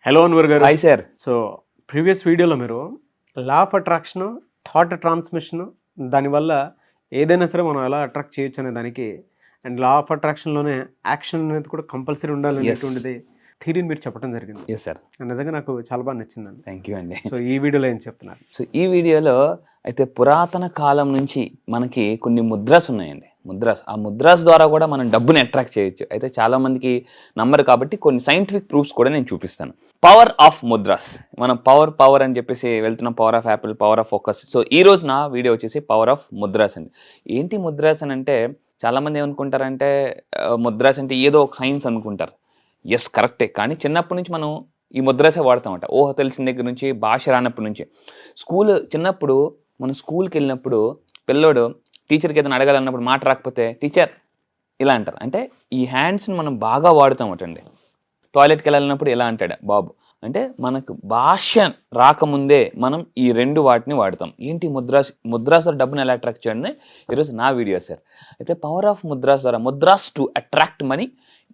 Hello Anwar గారు. Hi sir. So previous వీడియోలో మీరు law of attraction, thought transmission, దానివల్ల ఏదైనా సరే మనం ఎలా అట్రాక్ట్ చేయొచ్చు అనే దానికి, అండ్ లా ఆఫ్ అట్రాక్షన్లోనే యాక్షన్ అనేది కూడా కంపల్సరీ ఉండాలనేటువంటిది థీరీని మీరు చెప్పడం జరిగింది. Yes sir. నిజంగా నాకు చాలా బాగా నచ్చిందండి. థ్యాంక్ యూ అండి. సో ఈ వీడియోలో ఏం చెప్తున్నారు? సో ఈ వీడియోలో అయితే పురాతన కాలం నుంచి మనకి కొన్ని ముద్రాస్ ఉన్నాయండి. ఆ ముద్రాస్ ద్వారా కూడా మనం డబ్బుని అట్రాక్ట్ చేయొచ్చు. అయితే చాలా మందికి నమ్మరు కాబట్టి కొన్ని సైంటిఫిక్ ప్రూఫ్స్ కూడా నేను చూపిస్తాను. Power of mudras. మనం పవర్ అని చెప్పేసి వెళ్తున్నాం. Power of Apple, power of focus. So ఈ రోజు నా వీడియో వచ్చేసి పవర్ ఆఫ్ ముద్రాస్ అండి. ఏంటి ముద్రాస్ అని అంటే చాలా మంది ఏమనుకుంటారంటే ముద్రాస్ అంటే ఏదో ఒక సైన్స్ అనుకుంటారు. ఎస్ కరెక్టే, కానీ చిన్నప్పటి నుంచి మనం ఈ ముద్రాసే వాడతామట. ఊహ తెలిసిన దగ్గర నుంచి, భాష రానప్పటి నుంచి. చిన్నప్పుడు మనం స్కూల్కి వెళ్ళినప్పుడు పిల్లోడు టీచర్కి ఏదైనా అడగాలన్నప్పుడు మాట రాకపోతే టీచర్ ఇలా అంటారు. అంటే ఈ హ్యాండ్స్ని మనం బాగా వాడుతామటండి. టాయిలెట్కి వెళ్ళాలన్నప్పుడు ఎలా అంటాడు బాబు అంటే మనకు భాష రాకముందే మనం ఈ రెండు వాటిని వాడతాం. ఏంటి ముద్రాస్ డబ్బుని ఎలా అట్రాక్ట్ చేయండి ఈరోజు నా వీడియో సార్. అయితే పవర్ ఆఫ్ ముద్రాస్ ద్వారా ముద్రాస్ టు అట్రాక్ట్ మనీ.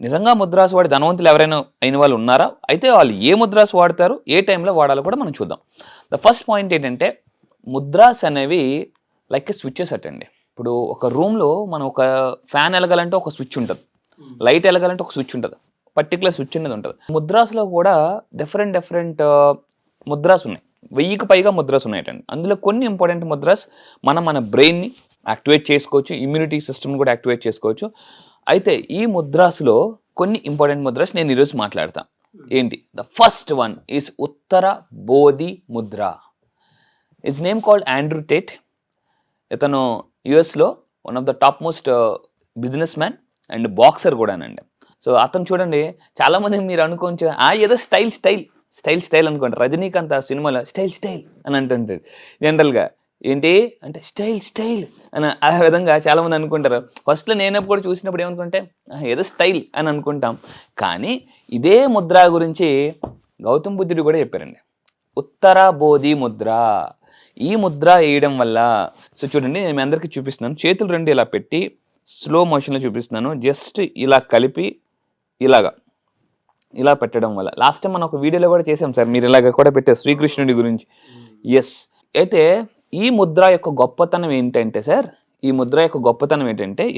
నిజంగా ముద్రాస్ వాడి ధనవంతులు ఎవరైనా అయిన వాళ్ళు ఉన్నారా? అయితే వాళ్ళు ఏ ముద్రాస్ వాడతారు, ఏ టైంలో వాడాలో కూడా మనం చూద్దాం. ద ఫస్ట్ పాయింట్ ఏంటంటే ముద్రాస్ అనేవి లైక్ స్విచ్చెస్ అటండి. ఇప్పుడు ఒక రూమ్లో మనం ఒక ఫ్యాన్ వెలగాలంటే ఒక స్విచ్ ఉంటుంది, లైట్ వెలగాలంటే ఒక స్విచ్ ఉంటుంది, పర్టికులర్ స్విచ్ అనేది ఉంటుంది. ముద్రాస్లో కూడా డిఫరెంట్ ముద్రాస్ ఉన్నాయి. 1000కి పైగా ముద్రాస్ ఉన్నాయటండి. అందులో కొన్ని ఇంపార్టెంట్ ముద్రాస్ మన బ్రెయిన్ని యాక్టివేట్ చేసుకోవచ్చు, ఇమ్యూనిటీ సిస్టమ్ కూడా యాక్టివేట్ చేసుకోవచ్చు. అయితే ఈ ముద్రాస్లో కొన్ని ఇంపార్టెంట్ ముద్రాస్ నేను ఈరోజు మాట్లాడతాను. ఏంటి? The first one is ఉత్తరబోధి Mudra. Its name called Andrew Tate. ఇతను యుఎస్లో one of the top most business man and boxer కూడానండి. సో అతను చూడండి, చాలామంది మీరు అనుకోవచ్చు ఏదో స్టైల్ అనుకుంటారు. రజనీకాంత్ ఆ సినిమాలో స్టైల్ అని అంటుంటాడు జనరల్గా. ఏంటి అంటే స్టైల్ అని ఆ విధంగా చాలామంది అనుకుంటారు. ఫస్ట్లో నేనప్పుడు కూడా చూసినప్పుడు ఏమనుకుంటే ఏదో స్టైల్ అని అనుకుంటాం. కానీ ఇదే ముద్ర గురించి గౌతమ్ బుద్ధుడు కూడా చెప్పారండి. ఉత్తరబోధి ముద్ర. ఈ ముద్ర వేయడం వల్ల, సో చూడండి నేను మీ అందరికీ చూపిస్తున్నాను. చేతులు రెండు ఇలా పెట్టి స్లో మోషన్లో చూపిస్తున్నాను. జస్ట్ ఇలా కలిపి ఇలా పెట్టడం వల్ల, లాస్ట్ టైం మనం ఒక వీడియోలో కూడా చేసాం సార్, మీరు ఇలాగ కూడా పెట్టారు శ్రీకృష్ణుడి గురించి. ఎస్. అయితే ఈ ముద్ర యొక్క గొప్పతనం ఏంటంటే సార్,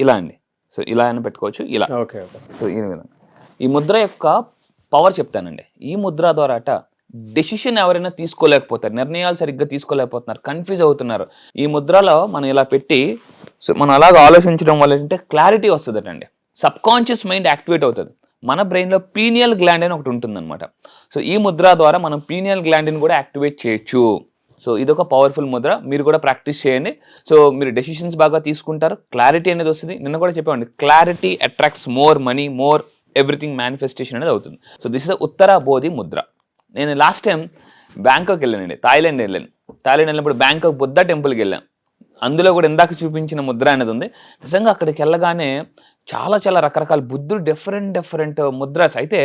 ఇలా అండి. సో ఇలా అని పెట్టుకోవచ్చు, ఇలా. సో ఈ విధంగా ఈ ముద్ర యొక్క పవర్ చెప్తానండి. ఈ ముద్ర ద్వారా డెసిషన్ ఎవరైనా తీసుకోలేకపోతారు, నిర్ణయాలు సరిగ్గా తీసుకోలేకపోతున్నారు, కన్ఫ్యూజ్ అవుతున్నారు. ఈ ముద్రలో మనం ఇలా పెట్టి సో మనం అలాగ ఆలోచించడం వల్ల ఏంటంటే క్లారిటీ వస్తుందటండి. సబ్ కాన్షియస్ మైండ్ యాక్టివేట్ అవుతుంది. మన బ్రెయిన్లో పీనియల్ గ్లాండ్ అని ఒకటి ఉంటుందన్నమాట. సో ఈ ముద్ర ద్వారా మనం పీనియల్ గ్లాండ్ని కూడా యాక్టివేట్ చేయొచ్చు. సో ఇదొక పవర్ఫుల్ ముద్ర. మీరు కూడా ప్రాక్టీస్ చేయండి. సో మీరు డెసిషన్స్ బాగా తీసుకుంటారు, క్లారిటీ అనేది వస్తుంది. నిన్న కూడా చెప్పామండి, clarity attracts more money, more everything manifestation అనేది అవుతుంది. So this is Uttarabodhi mudra. నేను లాస్ట్ టైం బ్యాంకాక్ వెళ్ళానండి, థాయిలాండ్ వెళ్ళినప్పుడు బ్యాంకాక్ బుద్ధ టెంపుల్కి వెళ్ళాను. అందులో కూడా ఇందాక చూపించిన ముద్ర అనేది ఉంది. నిజంగా అక్కడికి వెళ్ళగానే చాలా రకరకాల బుద్ధుడు డిఫరెంట్ ముద్రాస్. అయితే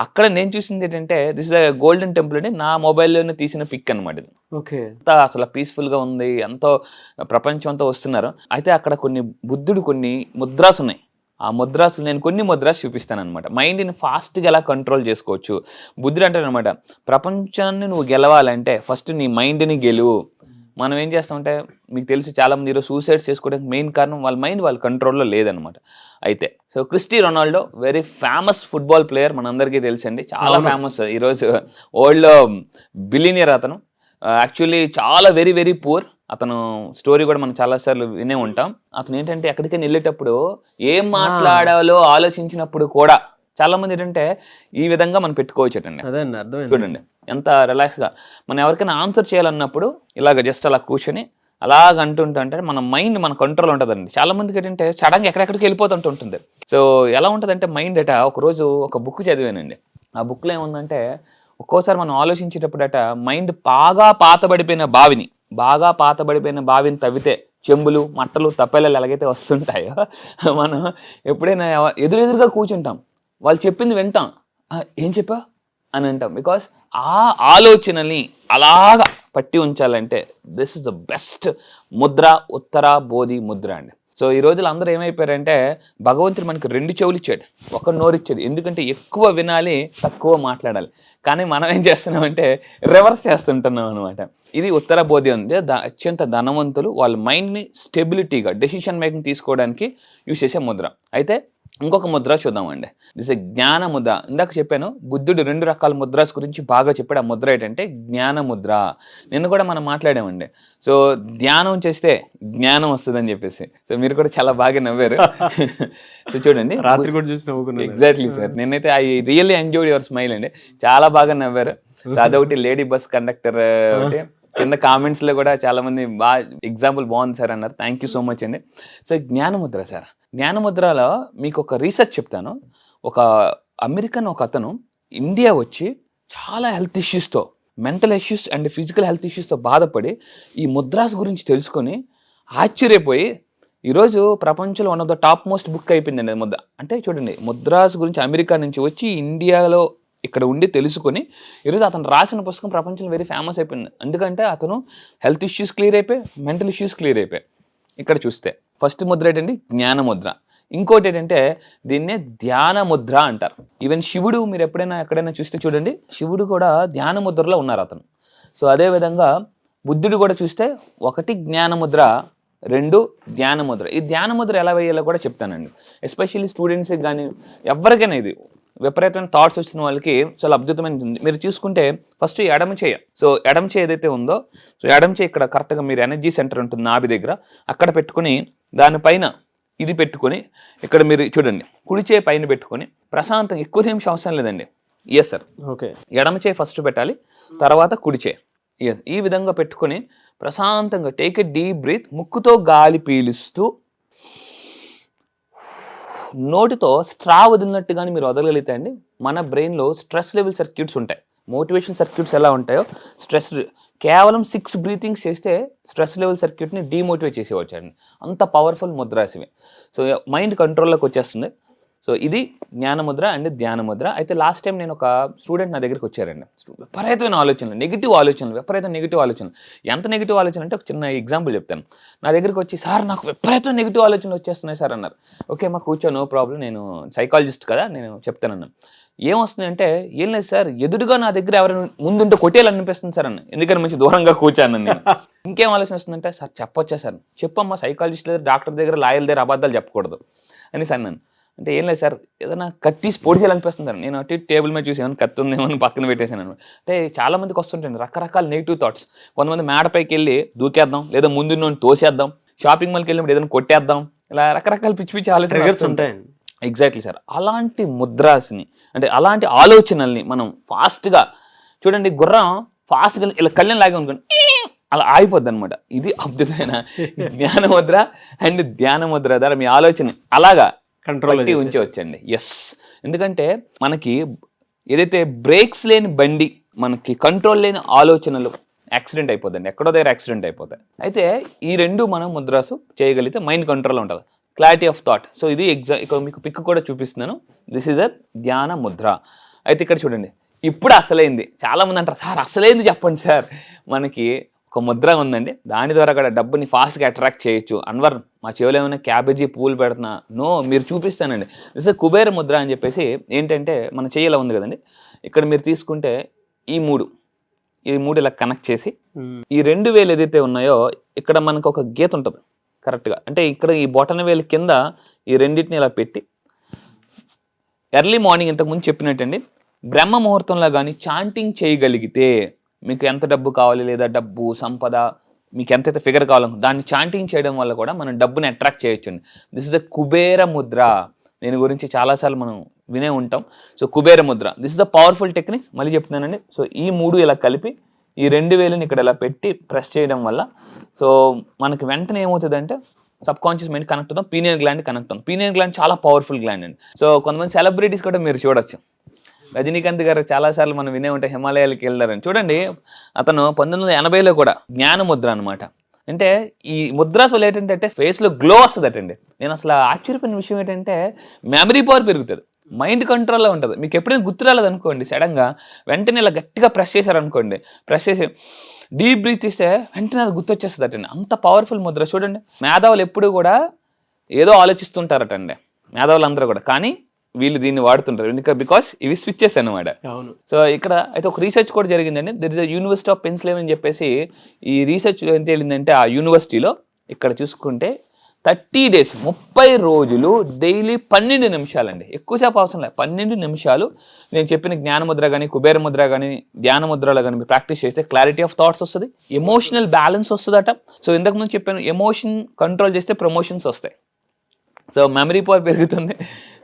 అక్కడ నేను చూసింది ఏంటంటే దిస్ ఇస్ గోల్డెన్ టెంపుల్ అండి. నా మొబైల్లోనే తీసిన పిక్ అనమాట ఇది. ఓకే. అంతా అసలు పీస్ఫుల్గా ఉంది, ఎంతో ప్రపంచం అంతా వస్తున్నారు. అయితే అక్కడ కొన్ని ముద్రాస్ ఉన్నాయి. ఆ ముద్రాస్ నేను కొన్ని ముద్రాస్ చూపిస్తాను అనమాట. మైండ్ని ఫాస్ట్గా ఎలా కంట్రోల్ చేసుకోవచ్చు. బుద్ధుడు అంటారనమాట, ప్రపంచాన్ని నువ్వు గెలవాలంటే ఫస్ట్ నీ మైండ్ని గెలువు. మనం ఏం చేస్తామంటే మీకు తెలిసి చాలామంది ఈరోజు సూసైడ్స్ చేసుకోవడానికి మెయిన్ కారణం వాళ్ళ మైండ్ వాళ్ళ కంట్రోల్లో లేదనమాట. అయితే so Cristiano Ronaldo very famous football player, మనందరికీ తెలుసండి, చాలా ఫేమస్. ఈరోజు వరల్డ్లో బిలియనియర్ అతను. యాక్చువల్లీ చాలా వెరీ పూర్. అతను స్టోరీ కూడా మనం చాలాసార్లు వినే ఉంటాం. అతను ఏంటంటే ఎక్కడికైనా వెళ్ళేటప్పుడు ఏం మాట్లాడాలో ఆలోచించినప్పుడు కూడా చాలా మంది ఏంటంటే ఈ విధంగా మనం పెట్టుకోవచ్చండి. చూడండి ఎంత రిలాక్స్గా. మనం ఎవరికైనా ఆన్సర్ చేయాలన్నప్పుడు ఇలాగ జస్ట్ అలా కూర్చొని అలాగ అంటుంటే మన మైండ్ మన కంట్రోల్ ఉంటుందండి. చాలా మందికి ఏంటంటే సడన్గా ఎక్కడెక్కడికి వెళ్ళిపోతుంటుంది. సో ఎలా ఉంటుందంటే మైండ్ ఒకరోజు ఒక బుక్ చదివానండి. ఆ బుక్లో ఏముందంటే ఒక్కోసారి మనం ఆలోచించేటప్పుడు మైండ్ బాగా పాతబడిపోయిన బావిని తవ్వితే చెంబులు, మట్టలు, తప్పెలు ఎలాగైతే వస్తుంటాయో మనం ఎప్పుడైనా ఎదురుగా కూర్చుంటాం, వాళ్ళు చెప్పింది వింటాం, ఏం చెప్పా అని అంటాం. బికాస్ ఆ ఆలోచనని అలాగా పట్టి ఉంచాలంటే this is the best Mudra, ఉత్తరబోధి Mudra అండి. సో ఈ రోజులు అందరూ ఏమైపోయారంటే భగవంతుడు మనకి 2 చెవులు ఇచ్చాడు, ఒక నోరు ఇచ్చాడు. ఎందుకంటే ఎక్కువ వినాలి, తక్కువ మాట్లాడాలి. కానీ మనం ఏం చేస్తున్నామంటే రివర్స్ చేస్తుంటున్నాం అనమాట. ఇది ఉత్తరబోధి ఉంది, అత్యంత ధనవంతులు వాళ్ళ మైండ్ని స్టెబిలిటీగా డెసిషన్ మేకింగ్ తీసుకోవడానికి యూజ్ చేసే ముద్ర. అయితే ఇంకొక ముద్ర చూద్దామండి. దిస్ ఏ జ్ఞాన ముద్ర. ఇందాక చెప్పాను బుద్ధుడు 2 రకాల ముద్రాస్ గురించి బాగా చెప్పాడు. ఆ ముద్ర ఏంటంటే జ్ఞాన ముద్ర. నిన్న కూడా మనం మాట్లాడామండి. సో ధ్యానం చేస్తే జ్ఞానం వస్తుందని చెప్పేసి. సో మీరు కూడా చాలా బాగా నవ్వారు. సో చూడండి, రాత్రి కూడా చూసి నవ్వుకున్నాను. Exactly sir. నేనైతే I really enjoyed your smile అండి. చాలా బాగా నవ్వారు. సో అదొకటి లేడీ బస్ కండక్టర్ ఒకటి. కింద కామెంట్స్ లో కూడా చాలా మంది బాగా ఎగ్జాంపుల్ బాగుంది సార్ అన్నారు. థ్యాంక్ యూ సో మచ్ అండి. సో జ్ఞానముద్ర సార్, జ్ఞానముద్రలో మీకు ఒక రీసెర్చ్ చెప్తాను. ఒక అమెరికన్ ఒక అతను ఇండియా వచ్చి చాలా హెల్త్ ఇష్యూస్తో, mental issues and physical health ఇష్యూస్తో బాధపడి ఈ ముద్రాస్ గురించి తెలుసుకొని ఆశ్చర్యపోయి ఈరోజు ప్రపంచంలో one of the top most book అయిపోయిందండి ముద్ర. అంటే చూడండి, ముద్రాస్ గురించి అమెరికా నుంచి వచ్చి ఇండియాలో ఇక్కడ ఉండి తెలుసుకొని ఈరోజు అతను రాసిన పుస్తకం ప్రపంచంలో వెరీ ఫేమస్ అయిపోయింది. ఎందుకంటే అతను హెల్త్ ఇష్యూస్ క్లియర్ అయిపోయి, మెంటల్ ఇష్యూస్ క్లియర్ అయిపోయి. ఇక్కడ చూస్తే ఫస్ట్ ముద్ర ఏంటంటే జ్ఞాన ముద్ర. ఇంకోటి ఏంటంటే దీన్నే ధ్యాన ముద్ర అంటారు. ఈవెన్ శివుడు మీరు ఎక్కడైనా చూస్తే చూడండి, శివుడు కూడా ధ్యాన ముద్రలో ఉన్నారు అతను. సో అదేవిధంగా బుద్ధుడు కూడా చూస్తే 1 జ్ఞాన ముద్ర, 2 ధ్యాన ముద్ర. ఈ ధ్యాన ముద్ర ఎలా వేయాలో కూడా చెప్తానండి. ఎస్పెషల్లీ స్టూడెంట్స్కి కానీ ఎవరికైనా ఇది విపరీతమైన థాట్స్ వచ్చిన వాళ్ళకి చాలా అద్భుతమైనది ఉంది. మీరు చూసుకుంటే ఫస్ట్ ఎడమ చేయ. సో ఎడమ చేయ ఏదైతే ఉందో, సో ఎడమ చేయ ఇక్కడ కరెక్ట్గా మీరు ఎనర్జీ సెంటర్ ఉంటుంది నాభి దగ్గర, అక్కడ పెట్టుకుని దానిపైన ఇది పెట్టుకొని ఇక్కడ మీరు చూడండి కుడి చేయ పైన పెట్టుకొని ప్రశాంతంగా, ఎక్కువ నిమిషం అవసరం లేదండి. Yes sir, okay. ఎడమ చేయ ఫస్ట్ పెట్టాలి, తర్వాత కుడి చేయ. ఎస్, ఈ విధంగా పెట్టుకొని ప్రశాంతంగా టేక్ ఎ డీప్ బ్రీత్. ముక్కుతో గాలి పీలుస్తూ నోటితో స్ట్రా వదిలినట్టుగానే మీరు వదలగలిగితే అండి, మన బ్రెయిన్లో స్ట్రెస్ లెవెల్ సర్క్యూట్స్ ఉంటాయి. మోటివేషన్ సర్క్యూట్స్ ఎలా ఉంటాయో స్ట్రెస్ కేవలం 6 బ్రీతింగ్స్ చేస్తే స్ట్రెస్ లెవెల్ సర్క్యూట్ని డీమోటివేట్ చేసేవచ్చు అండి. అంత పవర్ఫుల్ ముద్రాస్ ఇవి. సో మైండ్ కంట్రోల్లోకి వచ్చేస్తుంది. సో ఇది జ్ఞానముద్ర అండ్ ధ్యాన ముద్ర. అయితే లాస్ట్ టైం నేను ఒక స్టూడెంట్ నా దగ్గరికి వచ్చారండి. విపరీతమైన ఆలోచనలు, నెగిటివ్ ఆలోచనలు. ఎంత నెగిటివ్ ఆలోచన అంటే ఒక చిన్న ఎగ్జాంపుల్ చెప్తాను. నా దగ్గరికి వచ్చి, సార్ నాకు విపరీతమైన నెగిటివ్ ఆలోచనలు వచ్చేస్తున్నాయి సార్ అన్నారు. ఓకే మా కూర్చో, నో ప్రాబ్లం, నేను సైకాలజిస్ట్ కదా, నేను చెప్తానన్నాను. ఏమొస్తుందంటే, ఏం లేదు సార్, ఎదురుగా నా దగ్గర ఎవరైనా ముందుంటే కొట్టేయాలనిపిస్తుంది సార్ అన్న, ఎందుకని మంచి దూరంగా కూర్చాను నేను. ఇంకేం ఆలోచన వస్తుందంటే, సార్ చెప్పొచ్చా సార్, చెప్పమ్మా, సైకాలజిస్ట్ దగ్గర, డాక్టర్ దగ్గర, లాయర్ దగ్గర అబద్ధాలు చెప్పకూడదు అని సార్ నన్ను. అంటే ఏం లేదు సార్, ఏదైనా కత్తి పొడి చేయాలనిపిస్తుంది సార్. నేను అటు టేబుల్ మీద చూసి ఏమైనా కత్తి ఉందేమో పక్కన పెట్టేసాను అనమాట. అంటే చాలా మందికి వస్తుంటాయి రకరకాల నెగిటివ్ థాట్స్. కొంతమంది మేడపైకి వెళ్ళి దూకేద్దాం, లేదా ముందు నుండి తోసేద్దాం, షాపింగ్ మాల్కి వెళ్ళినప్పుడు ఏదైనా కొట్టేద్దాం, ఇలా రకరకాల పిచ్చి పిచ్చి ఆలోచనలు ఉంటాయి. Exactly sir. అలాంటి ముద్రాస్ని, అంటే అలాంటి ఆలోచనల్ని మనం ఫాస్ట్గా చూడండి, గుర్రం ఫాస్ట్గా ఇలా కళ్ళని లాగే అనుకోండి, అలా ఆగిపోద్ది అనమాట. ఇది అద్భుతమైన జ్ఞాన ముద్ర అండ్ ధ్యాన ముద్ర ద్వారా మీ ఆలోచన అలాగా కంట్రోల్ ఉంచవచ్చండి. ఎస్, ఎందుకంటే మనకి ఏదైతే బ్రేక్స్ లేని బండి, మనకి కంట్రోల్ లేని ఆలోచనలు యాక్సిడెంట్ అయిపోద్దండి, ఎక్కడో దగ్గర యాక్సిడెంట్ అయిపోతాయి. అయితే ఈ 2 మనం ముద్రాసు చేయగలిగితే మైండ్ కంట్రోల్ ఉంటుంది, క్లారిటీ ఆఫ్ థాట్. సో ఇది ఇక్కడ మీకు పిక్ కూడా చూపిస్తున్నాను. దిస్ ఈజ్ అ ధ్యాన ముద్ర. అయితే ఇక్కడ చూడండి, ఇప్పుడు అసలైంది. చాలామంది అంటారు, సార్ అసలైంది చెప్పండి సార్. మనకి ఒక ముద్ర ఉందండి, దాని ద్వారా కూడా డబ్బుని ఫాస్ట్గా అట్రాక్ట్ చేయొచ్చు. అన్వర్ మా చెవులో ఏమైనా క్యాబేజీ పూలు పెడుతున్నా, నో, మీరు చూపిస్తానండి. దిస్ కుబేర ముద్ర అని చెప్పేసి. ఏంటంటే మన చెయ్యిలా ఉంది కదండి, ఇక్కడ మీరు తీసుకుంటే ఈ మూడు ఇలా కనెక్ట్ చేసి, ఈ 2 వేలు ఏదైతే ఉన్నాయో ఇక్కడ మనకు ఒక గీత ఉంటుంది కరెక్ట్గా. అంటే ఇక్కడ ఈ బొటన వేలు కింద ఈ రెండింటిని ఇలా పెట్టి, ఎర్లీ మార్నింగ్ ఇంతకుముందు చెప్పినట్టండి, బ్రహ్మ ముహూర్తంలో కానీ చాంటింగ్ చేయగలిగితే మీకు ఎంత డబ్బు కావాలి, లేదా డబ్బు సంపద మీకు ఎంతైతే ఫిగర్ కావాలో దాన్ని చాంటింగ్ చేయడం వల్ల కూడా మనం డబ్బుని అట్రాక్ట్ చేయొచ్చండి. This is the Kubera Mudra. దీని గురించి చాలాసార్లు మనం వినే ఉంటాం. So Kubera Mudra, this is the powerful technique. మళ్ళీ చెప్తున్నానండి. సో ఈ 3 ఇలా కలిపి ఈ 2 వేలుని ఇక్కడ ఇలా పెట్టి ప్రెస్ చేయడం వల్ల సో మనకి వెంటనే ఏమవుతుందంటే సబ్ కాన్షియస్ మైండ్ కనెక్ట్ అవుతాం, పీనియల్ గ్లాండ్ కనెక్ట్ అవుతాం. పీనియల్ గ్లాండ్ చాలా పవర్ఫుల్ గ్లాండ్ అండి. సో కొంతమంది సెలబ్రిటీస్ కూడా మీరు చూడొచ్చు. రజనీకాంత్ గారు చాలాసార్లు మనం వినే ఉంటాయి, హిమాలయాలకి వెళ్ళారని. చూడండి, అతను 1980లో కూడా జ్ఞాన ముద్ర అనమాట. అంటే ఈ ముద్రాస్ వల్ల ఏంటంటే ఫేస్లో గ్లో వస్తుందటండి. నేను అసలు ఆశ్చర్యపోయిన విషయం ఏంటంటే మెమరీ పవర్ పెరుగుతుంది, మైండ్ కంట్రోల్లో ఉంటుంది. మీకు ఎప్పుడైనా గుర్తు రాలేదు అనుకోండి, సడన్గా వెంటనే ఇలా గట్టిగా ప్రెస్ చేశారనుకోండి, ప్రెస్ చేసి డీప్ బ్రీత్ తీస్తే వెంటనే అది గుర్తొచ్చేస్తుంది అటండి. అంత పవర్ఫుల్ ముద్ర. చూడండి, మేధావులు ఎప్పుడు కూడా ఏదో ఆలోచిస్తుంటారటండి మేధావులందరూ కూడా, కానీ వీళ్ళు దీన్ని వాడుతుంటారు ఎందుకంటే బికాస్ ఇవి స్విచ్చెస్ అనమాట. అవును. సో ఇక్కడ అయితే ఒక రీసెర్చ్ కూడా జరిగిందండి. There is a university of Pennsylvania అని చెప్పేసి ఈ రీసెర్చ్ ఏం తేలిందంటే ఆ యూనివర్సిటీలో ఇక్కడ చూసుకుంటే 30 days 30 రోజులు డైలీ 12 నిమిషాలండి, ఎక్కువసేపు అవసరం లేదు, 12 నిమిషాలు నేను చెప్పిన జ్ఞానముద్ర కానీ కుబేర ముద్ర కానీ ధ్యాన ముద్రలో కానీ మీరు ప్రాక్టీస్ చేస్తే క్లారిటీ ఆఫ్ థాట్స్ వస్తుంది, ఎమోషనల్ బ్యాలెన్స్ వస్తుందట. సో ఇంతకుముందు చెప్పాను ఎమోషన్ కంట్రోల్ చేస్తే ప్రమోషన్స్ వస్తాయి, సో మెమరీ పవర్ పెరుగుతుంది.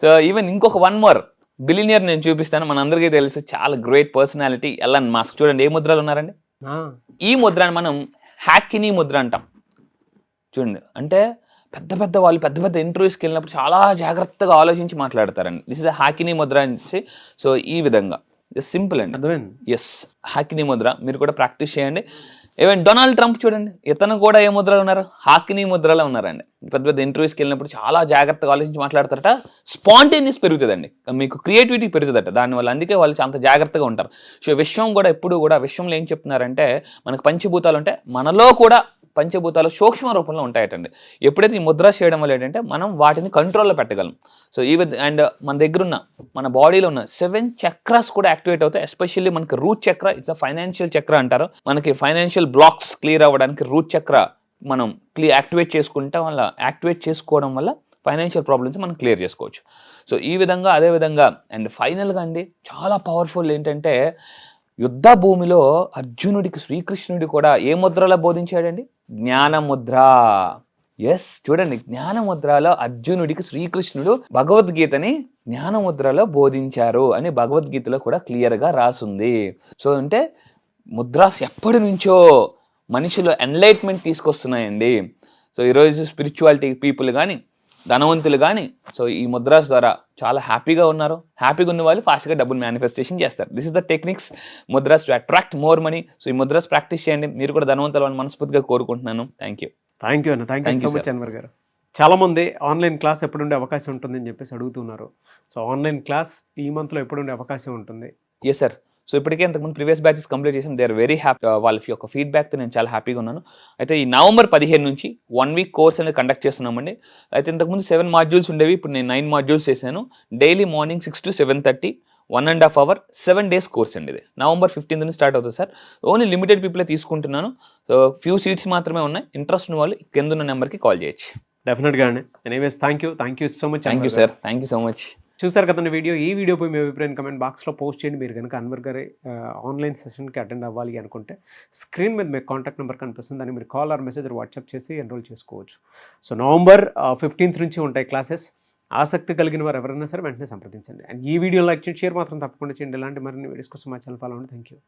సో ఈవెన్ ఇంకొక 1 more బిలినియర్ నేను చూపిస్తాను, మనందరికీ తెలుసు చాలా గ్రేట్ పర్సనాలిటీ ఎలన్ మస్క్. చూడండి ఏ ముద్రలు ఉన్నారండి, ఈ ముద్రని మనం హ్యాకినీ ముద్ర అంటాం. చూడండి అంటే పెద్ద పెద్ద వాళ్ళు పెద్ద పెద్ద ఇంటర్వ్యూస్కి వెళ్ళినప్పుడు చాలా జాగ్రత్తగా ఆలోచించి మాట్లాడతారండి. దిస్ ఇస్ హ్యాకినీ ముద్ర అని. సో ఈ విధంగా సింపుల్ అండి. ఎస్, హ్యాకినీ ముద్ర మీరు కూడా ప్రాక్టీస్ చేయండి. ఈవెన్ డొనాల్డ్ ట్రంప్ చూడండి, ఇతను కూడా ఏ ముద్రలో ఉన్నారు, హాకినీ ముద్రలో ఉన్నారండి. పెద్ద పెద్ద ఇంటర్వ్యూస్కి వెళ్ళినప్పుడు చాలా జాగ్రత్తగా ఆలోచించి మాట్లాడతారట, స్పాంటేనియస్ పెరుగుతుందండి, మీకు క్రియేటివిటీ పెరుగుతుందట దానివల్ల, అందుకే వాళ్ళు అంత జాగ్రత్తగా ఉంటారు. సో విశ్వం కూడా ఎప్పుడు కూడా విశ్వంలో ఏం చెప్తున్నారంటే మనకు పంచభూతాలు ఉంటాయి, మనలో కూడా పంచభూతాలు సూక్ష్మ రూపంలో ఉంటాయటండి. ఎప్పుడైతే ఈ ముద్ర చేయడం వల్ల ఏంటంటే మనం వాటిని కంట్రోల్లో పెట్టగలం. సో ఈ అండ్ మన దగ్గర ఉన్న మన బాడీలో ఉన్న 7 చక్రాస్ కూడా యాక్టివేట్ అవుతాయి. ఎస్పెషల్లీ మనకి రూట్ చక్ర, ఇట్స్ అ ఫైనాన్షియల్ చక్ర అంటారు. మనకి ఫైనాన్షియల్ బ్లాక్స్ క్లియర్ అవ్వడానికి రూట్ చక్ర మనం యాక్టివేట్ చేసుకోవడం వల్ల ఫైనాన్షియల్ ప్రాబ్లమ్స్ మనం క్లియర్ చేసుకోవచ్చు. సో ఈ విధంగా అదే విధంగా అండ్ ఫైనల్గా అండి చాలా పవర్ఫుల్ ఏంటంటే యుద్ధ భూమిలో అర్జునుడికి శ్రీకృష్ణుడి కూడా ఏ ముద్రలో బోధించాడండి, జ్ఞానముద్ర. ఎస్, చూడండి జ్ఞానముద్రలో అర్జునుడికి శ్రీకృష్ణుడు భగవద్గీతని జ్ఞానముద్రలో బోధించారు అని భగవద్గీతలో కూడా క్లియర్గా రాసుంది. సో అంటే ముద్రాస్ ఎప్పటి నుంచో మనిషిలో ఎన్లైట్మెంట్ తీసుకొస్తున్నాయండి. సో ఈరోజు స్పిరిచువాలిటీ పీపుల్ కానీ ధనవంతులు కానీ సో ఈ ముద్రాస్ ద్వారా చాలా హ్యాపీగా ఉన్నారు. హ్యాపీగా ఉన్న వాళ్ళు ఫాస్ట్గా డబ్బులు మేనిఫెస్టేషన్ చేస్తారు. This is the techniques mudras to attract more money. So ఈ ముద్రాస్ ప్రాక్టీస్ చేయండి, మీరు కూడా ధనవంతులు అని మనస్ఫూర్తిగా కోరుకుంటున్నాను. థ్యాంక్ యూ అన్న, thank you so much Anwar గారు. చాలామంది ఆన్లైన్ క్లాస్ ఎప్పుడు ఉండే అవకాశం ఉంటుందని చెప్పేసి అడుగుతున్నారు. సో ఆన్లైన్ క్లాస్ ఈ మంత్లో ఎప్పుడు ఉండే అవకాశం ఉంటుంది? Yes sir. సో ఇప్పటికే ఇంతకుముందు ప్రీవియస్ బ్యాచెస్ కంప్లీట్ చేసాం. They are very happy. వాళ్ళ యొక్క ఫీడ్బ్యాక్తో నేను చాలా హ్యాపీగా ఉన్నాను. అయితే ఈ November 15 నుంచి 1 week కోర్స్ అనేది కండక్ట్ చేస్తున్నామండి. అయితే ఇంతకుముందు 7 modules ఉండేవి, ఇప్పుడు నేను 9 modules చేశాను. Daily morning 6 to 7:30 1.5 hour 7 days course అండి. ఇది November 15 నుంచి స్టార్ట్ అవుతుంది సార్. ఓన్లీ లిమిటెడ్ పీపులే తీసుకుంటున్నాను. సో ఫ్యూ సీట్స్ మాత్రమే ఉన్నాయి. ఇంట్రెస్ట్ ఉన్న వాళ్ళు కింద ఉన్న నెంబర్కి కాల్ చేయొచ్చు. డెఫినెట్గా అండి. Anyways thank you so much. Thank you sir, thank you so much. చూసారు కదండి వీడియో. ఈ వీడియోపై మీ అభిప్రాయం కమెంట్ బాక్స్లో పోస్ట్ చేయండి. మీరు కనుక అన్వర్ గారి ఆన్లైన్ సెషన్కి అటెండ్ అవ్వాలి అనుకుంటే స్క్రీన్ మీద మీకు కాంటాక్ట్ నెంబర్ కనిపిస్తుంది, దాన్ని మీరు కాల్ ఆర్ మెసేజ్ వాట్సాప్ చేసి ఎన్రోల్ చేసుకోవచ్చు. సో November 15 నుంచి ఉంటాయి క్లాసెస్. ఆసక్తి కలిగిన వారు ఎవరైనా సరే వెంటనే సంప్రదించండి. అండ్ ఈ వీడియో లైక్ చేయండి, షేర్ మాత్రం తప్పకుండా చేయండి. ఇలాంటి మరిన్ని వీడియోస్ కోసం మా ఛానల్ ఫాలో అవ్వండి. Thank you.